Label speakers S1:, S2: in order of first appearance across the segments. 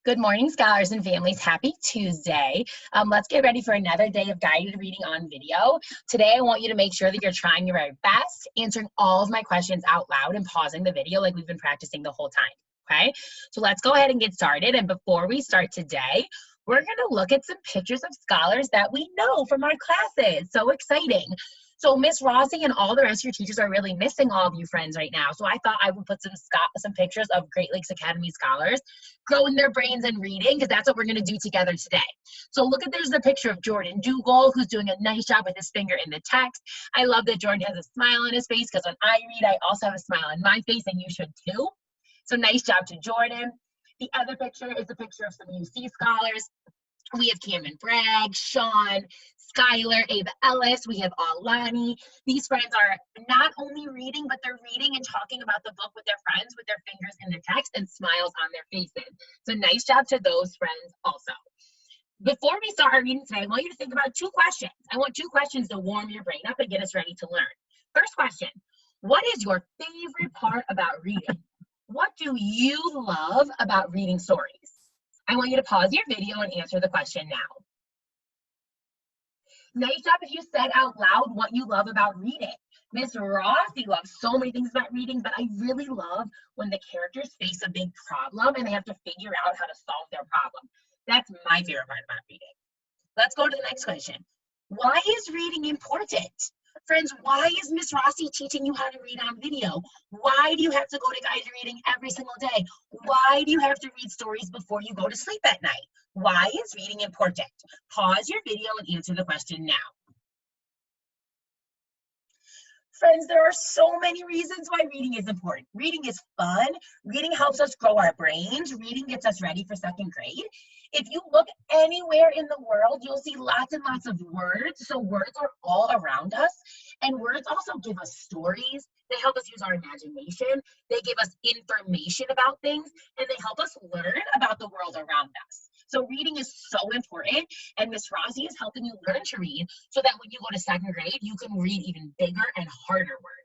S1: Good morning, scholars and families. Happy Tuesday. Let's get ready for another day of guided reading on video. Today, I want you to make sure that you're trying your very best, answering all of my questions out loud and pausing the video like we've been practicing the whole time, okay? So let's go ahead and get started. And before we start today, we're gonna look at some pictures of scholars that we know from our classes. So exciting. So Miss Rossi and all the rest of your teachers are really missing all of you friends right now. So I thought I would put some pictures of Great Lakes Academy scholars growing their brains and reading, because that's what we're going to do together today. So look at, there's the picture of Jordan Dougal, who's doing a nice job with his finger in the text. I love that Jordan has a smile on his face, because when I read, I also have a smile on my face, and you should too. So nice job to Jordan. The other picture is a picture of some UC scholars. We have Cameron Bragg, Sean, Skylar, Ava Ellis. We have Alani. These friends are not only reading, but they're reading and talking about the book with their friends, with their fingers in the text and smiles on their faces. So nice job to those friends also. Before we start our reading today, I want you to think about two questions. I want two questions to warm your brain up and get us ready to learn. First question, what is your favorite part about reading? What do you love about reading stories? I want you to pause your video and answer the question now. Nice job if you said out loud what you love about reading. Miss Rossi loves so many things about reading, but I really love when the characters face a big problem and they have to figure out how to solve their problem. That's my favorite part about reading. Let's go to the next question. Why is reading important? Friends, why is Miss Rossi teaching you how to read on video? Why do you have to go to guided reading every single day? Why do you have to read stories before you go to sleep at night? Why is reading important? Pause your video and answer the question now. Friends, there are so many reasons why reading is important. Reading is fun. Reading helps us grow our brains. Reading gets us ready for second grade. If you look anywhere in the world, you'll see lots and lots of words. So words are all around us. And words also give us stories. They help us use our imagination. They give us information about things. And they help us learn about the world around us. So reading is so important. And Miss Rossi is helping you learn to read so that when you go to second grade, you can read even bigger and harder words.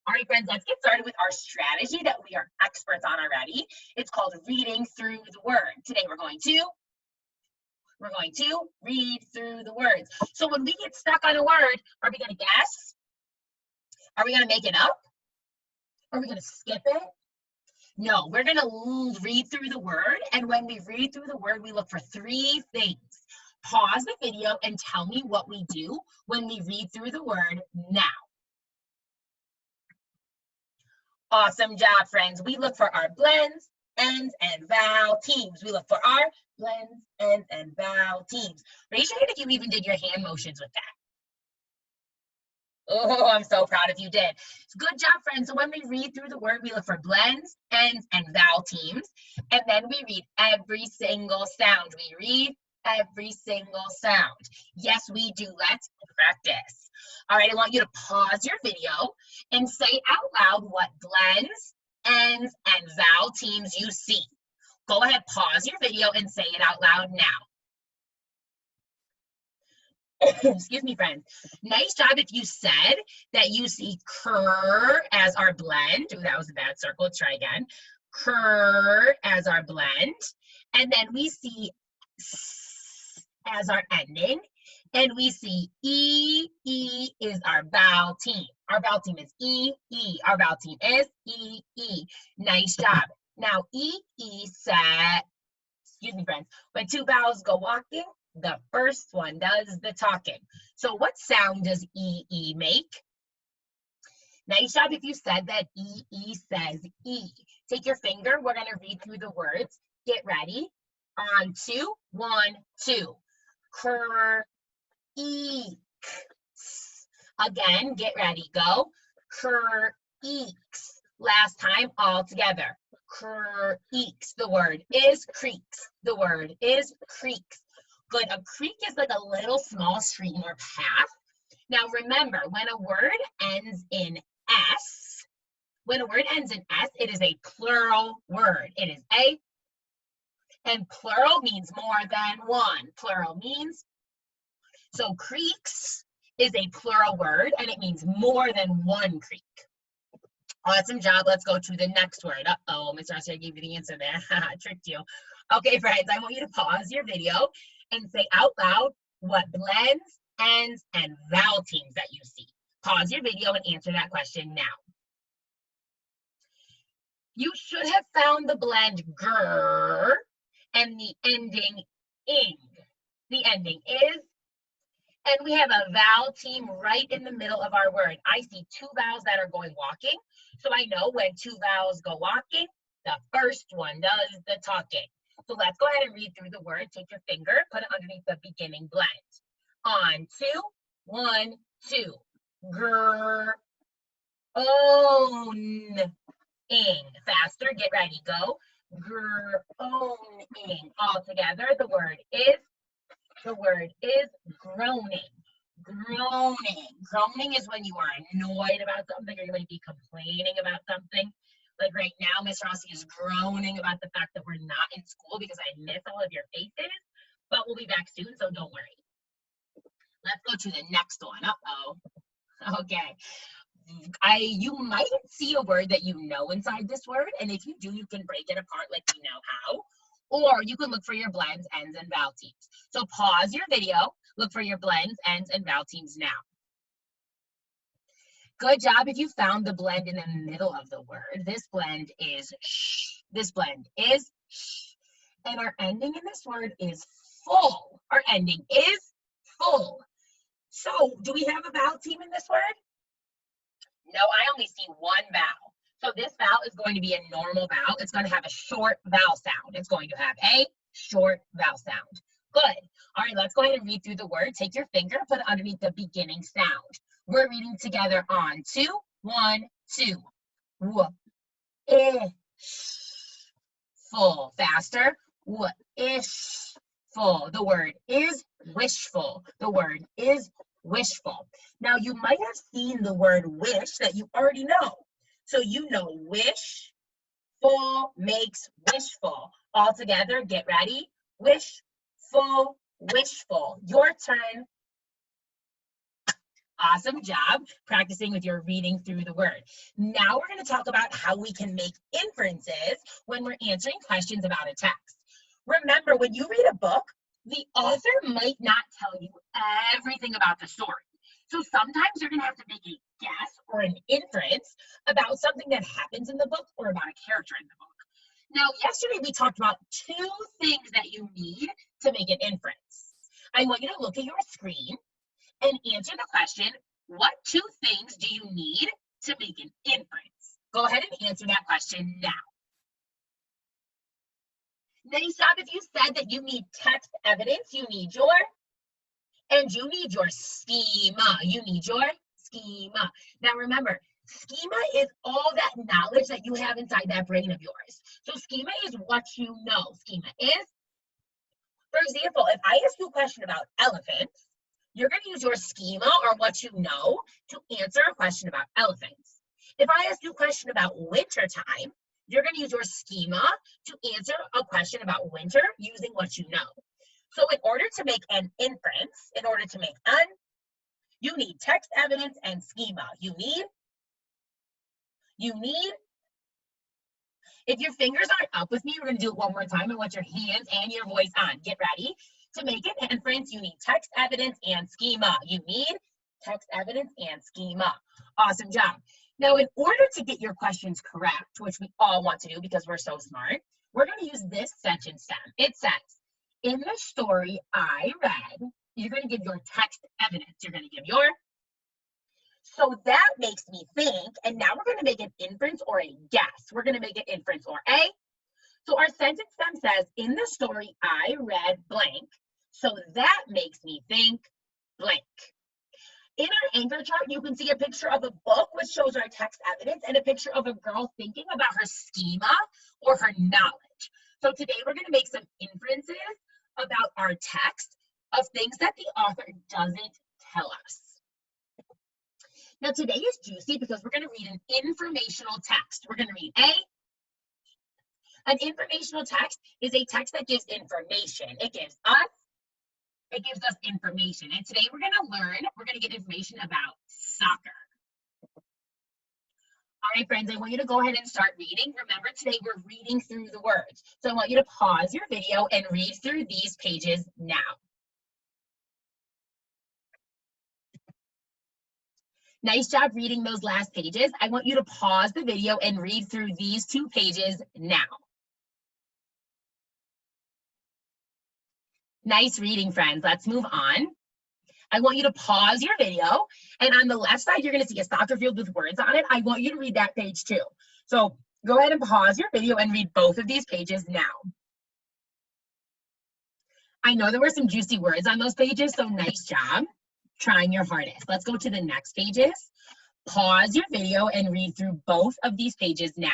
S1: All right, friends, let's get started with our strategy that we are experts on already. It's called reading through the word. Today we're going to read through the words. So when we get stuck on a word, are we going to guess? Are we going to make it up? Are we going to skip it? No, we're going to read through the word. And when we read through the word, we look for three things. Pause the video and tell me what we do when we read through the word now. Awesome job, friends. We look for our blends, ends, and vowel teams. We look for our blends, ends, and vowel teams. Raise your hand if you even did your hand motions with that. Oh, I'm so proud if you did. Good job, friends. So when we read through the word, we look for blends, ends, and vowel teams. And then we read every single sound. We read every single sound. Yes, we do. Let's practice. All right, I want you to pause your video and say out loud what blends, ends, and vowel teams you see. Go ahead, pause your video and say it out loud now. Excuse me, friends. Nice job if you said that you see cur as our blend. Ooh, that was a bad circle. Let's try again. Cur as our blend. And then we see as our ending. And we see E is our vowel team. Our vowel team is E. Our vowel team is E. Nice job. Now, E said, excuse me, friends, when two vowels go walking, the first one does the talking. So what sound does E make? Nice job if you said that E says E. Take your finger. We're going to read through the words. Get ready. On two. 1, 2. Cur. Eeks. Again, get ready, go. Creaks. Last time, all together. Creaks. The word is creaks. The word is creaks. Good. A creek is like a little small stream or path. Now remember, when a word ends in S, it is a plural word. It is a, and plural means more than one. Plural means, so creeks is a plural word and it means more than one creek. Awesome job. Let's go to the next word. Uh-oh, Miss Rossi, I gave you the answer there. Tricked you. Okay, friends, I want you to pause your video and say out loud what blends, ends, and vowel teams that you see. Pause your video and answer that question now. You should have found the blend grr and the ending ing. The ending is, and we have a vowel team right in the middle of our word. I see two vowels that are going walking. So I know when two vowels go walking, the first one does the talking. So let's go ahead and read through the word. Take your finger, put it underneath the beginning blend. On two, 1, 2. Grr, own, ing. Faster, get ready, go. Grr, own, ing. All together, the word is groaning. Groaning. Groaning is when you are annoyed about something or you might be complaining about something. Like right now, Miss Rossi is groaning about the fact that we're not in school because I miss all of your faces, but we'll be back soon, so don't worry. Let's go to the next one. Uh-oh. Okay. You might see a word that you know inside this word, and if you do, you can break it apart like we know how. Or you can look for your blends, ends, and vowel teams. So pause your video, look for your blends, ends, and vowel teams now. Good job if you found the blend in the middle of the word. This blend is sh. This blend is sh. And our ending in this word is full. Our ending is full. So do we have a vowel team in this word? No, I only see one vowel. So this vowel is going to be a normal vowel. It's going to have a short vowel sound. It's going to have a short vowel sound. Good. All right, let's go ahead and read through the word. Take your finger, put it underneath the beginning sound. We're reading together on 2, 1, 2. W, ish. Full. Faster. W, ish. Full. The word is wishful. The word is wishful. Now, you might have seen the word wish that you already know. So you know wish, full makes wishful. All together, get ready. Wish, full, wishful. Your turn. Awesome job practicing with your reading through the word. Now we're going to talk about how we can make inferences when we're answering questions about a text. Remember, when you read a book, the author might not tell you everything about the story. So sometimes you're going to have to make a guess or an inference about something that happens in the book or about a character in the book. Now, yesterday we talked about 2 things that you need to make an inference. I want you to look at your screen and answer the question, what 2 things do you need to make an inference? Go ahead and answer that question now. Nice job. If you said that you need text evidence, you need your schema. You need your schema. Now remember, schema is all that knowledge that you have inside that brain of yours. So schema is what you know. Schema is, for example, if I ask you a question about elephants, you're going to use your schema or what you know to answer a question about elephants. If I ask you a question about winter time, you're going to use your schema to answer a question about winter using what you know. So in order to make an inference, you need text evidence and schema. You need, if your fingers aren't up with me, we're going to do it one more time. I want your hands and your voice on. Get ready. To make an inference, you need text evidence and schema. You need text evidence and schema. Awesome job. Now, in order to get your questions correct, which we all want to do because we're so smart, we're going to use this sentence stem. It says, in the story I read, you're going to give your text evidence. You're going to give your, so that makes me think, and now we're going to make an inference or a guess. We're going to make an inference or a. So our sentence stem says, in the story I read blank, so that makes me think blank. In our anchor chart, you can see a picture of a book, which shows our text evidence, and a picture of a girl thinking about her schema or her knowledge. So today we're going to make some inferences about our text of things that the author doesn't tell us. Now today is juicy because we're going to read an informational text. We're going to read an informational text is a text that gives information. It gives us information. And today we're going to get information about soccer. All right, friends, I want you to go ahead and start reading. Remember, today we're reading through the words. So I want you to pause your video and read through these pages now. Nice job reading those last pages. I want you to pause the video and read through these 2 pages now. Nice reading, friends. Let's move on. I want you to pause your video, and on the left side, you're going to see a soccer field with words on it. I want you to read that page too. So go ahead and pause your video and read both of these pages now. I know there were some juicy words on those pages, so nice job trying your hardest. Let's go to the next pages. Pause your video and read through both of these pages now.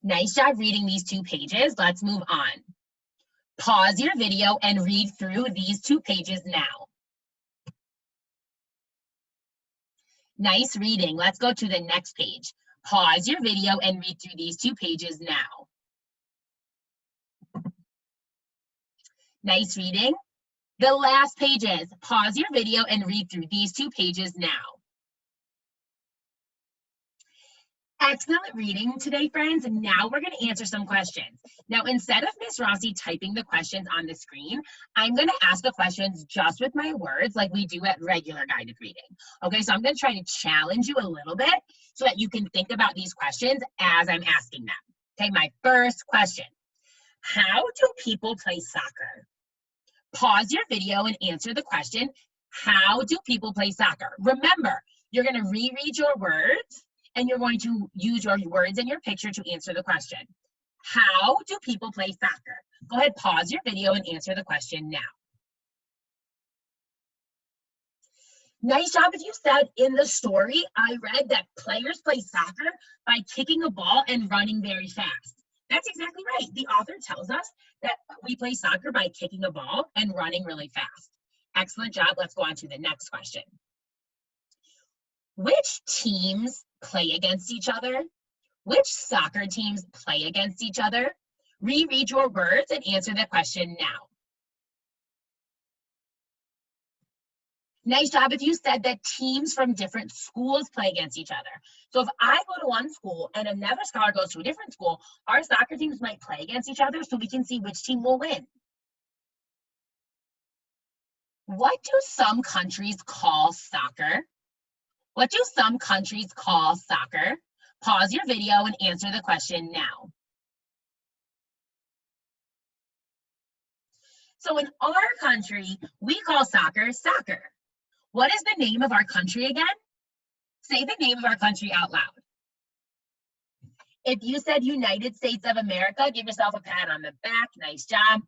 S1: Nice job reading these 2 pages. Let's move on. Pause your video and read through these 2 pages now. Nice reading. Let's go to the next page. Pause your video and read through these 2 pages now. Nice reading. The last pages. Pause your video and read through these 2 pages now. Excellent reading today, friends. And now we're going to answer some questions. Now, instead of Miss Rossi typing the questions on the screen, I'm going to ask the questions just with my words like we do at regular guided reading. Okay, so I'm going to try to challenge you a little bit so that you can think about these questions as I'm asking them. Okay, my first question. How do people play soccer? Pause your video and answer the question. How do people play soccer? Remember, you're going to reread your words, and you're going to use your words and your picture to answer the question. How do people play soccer? Go ahead, pause your video and answer the question now. Nice job if you said in the story, I read that players play soccer by kicking a ball and running very fast. That's exactly right. The author tells us that we play soccer by kicking a ball and running really fast. Excellent job. Let's go on to the next question. Which teams play against each other? Which soccer teams play against each other? Reread your words and answer the question now. Nice job if you said that teams from different schools play against each other. So if I go to one school and another scholar goes to a different school, our soccer teams might play against each other so we can see which team will win. What do some countries call soccer? What do some countries call soccer? Pause your video and answer the question now. So in our country, we call soccer soccer. What is the name of our country again? Say the name of our country out loud. If you said United States of America, give yourself a pat on the back. Nice job.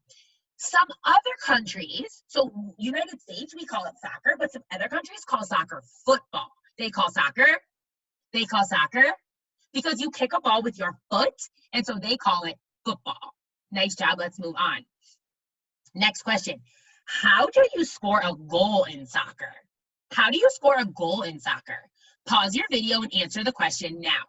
S1: Some other countries, so United States, we call it soccer, but some other countries call soccer football. They call soccer because you kick a ball with your foot, and so they call it football. Nice job. Let's move on. Next question. How do you score a goal in soccer? How do you score a goal in soccer? Pause your video and answer the question now.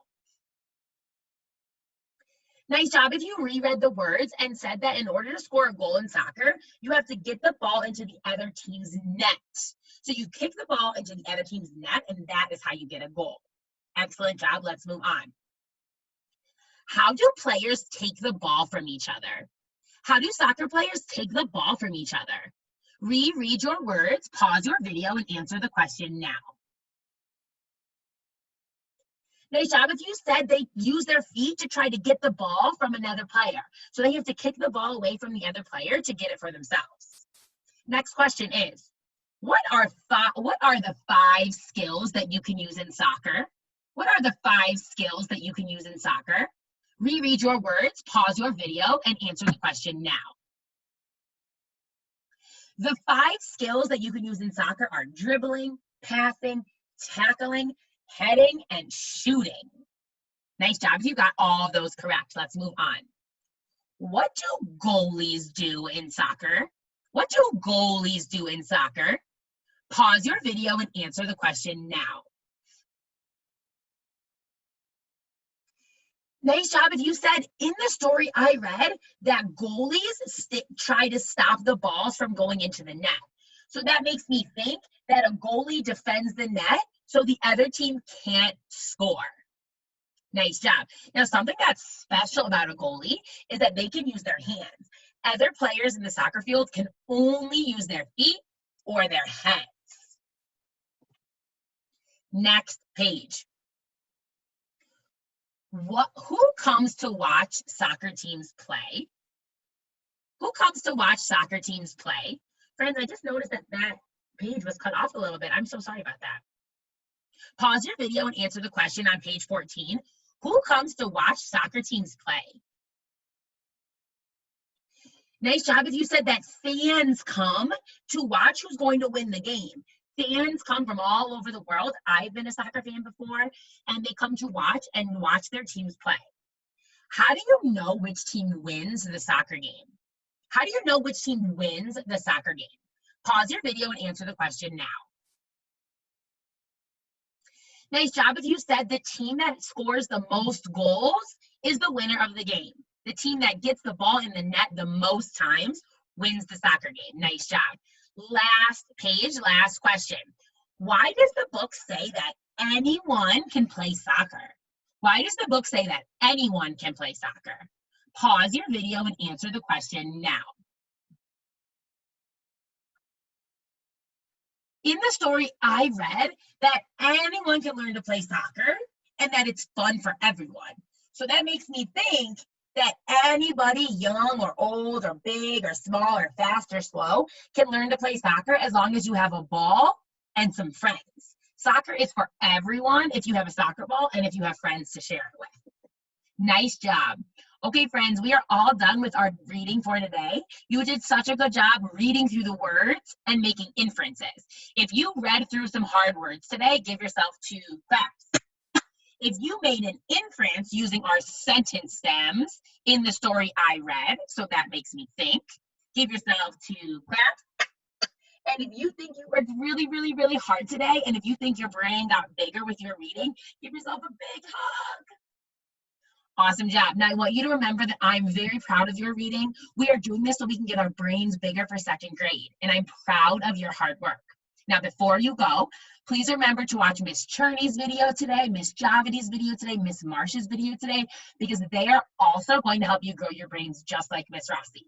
S1: Nice job if you reread the words and said that in order to score a goal in soccer, you have to get the ball into the other team's net. So you kick the ball into the other team's net, and that is how you get a goal. Excellent job. Let's move on. How do players take the ball from each other? How do soccer players take the ball from each other? Reread your words, pause your video, and answer the question now. Nice job if you said they use their feet to try to get the ball from another player. So they have to kick the ball away from the other player to get it for themselves. Next question is, what are the 5 skills that you can use in soccer? What are the 5 skills that you can use in soccer? Reread your words, pause your video, and answer the question now. The 5 skills that you can use in soccer are dribbling, passing, tackling, heading, and shooting. Nice job. You got all of those correct. Let's move on. What do goalies do in soccer? What do goalies do in soccer? Pause your video and answer the question now. Nice job if you said in the story I read that goalies try to stop the balls from going into the net. So that makes me think that a goalie defends the net so the other team can't score. Nice job. Now, something that's special about a goalie is that they can use their hands. Other players in the soccer field can only use their feet or their heads. Next page. Who comes to watch soccer teams play? Who comes to watch soccer teams play? Friends, I just noticed that page was cut off a little bit. I'm so sorry about that. Pause your video and answer the question on page 14. Who comes to watch soccer teams play? Nice job if you said that fans come to watch who's going to win the game. Fans come from all over the world. I've been a soccer fan before, and they come to watch their teams play. How do you know which team wins the soccer game? How do you know which team wins the soccer game? Pause your video and answer the question now. Nice job if you said the team that scores the most goals is the winner of the game. The team that gets the ball in the net the most times wins the soccer game. Nice job. Last page, last question. Why does the book say that anyone can play soccer? Why does the book say that anyone can play soccer? Pause your video and answer the question now. In the story, I read that anyone can learn to play soccer and that it's fun for everyone. So that makes me think that anybody young or old or big or small or fast or slow can learn to play soccer as long as you have a ball and some friends. Soccer is for everyone if you have a soccer ball and if you have friends to share it with. Nice job. Okay, friends, we are all done with our reading for today. You did such a good job reading through the words and making inferences. If you read through some hard words today, give yourself 2 claps. If you made an inference using our sentence stems in the story I read, so that makes me think, give yourself 2 claps. And if you think you worked really, really, really hard today, and if you think your brain got bigger with your reading, give yourself a big hug. Awesome job. Now I want you to remember that I'm very proud of your reading. We are doing this so we can get our brains bigger for 2nd grade, and I'm proud of your hard work. Now before you go, please remember to watch Miss Cherney's video today, Miss Javity's video today, Miss Marsh's video today, because they are also going to help you grow your brains just like Miss Rossi.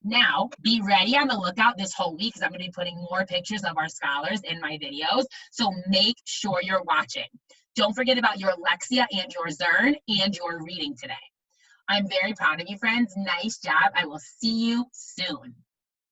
S1: Now, be ready on the lookout this whole week because I'm going to be putting more pictures of our scholars in my videos, so make sure you're watching. Don't forget about your Lexia and your Zern and your reading today. I'm very proud of you, friends. Nice job. I will see you soon.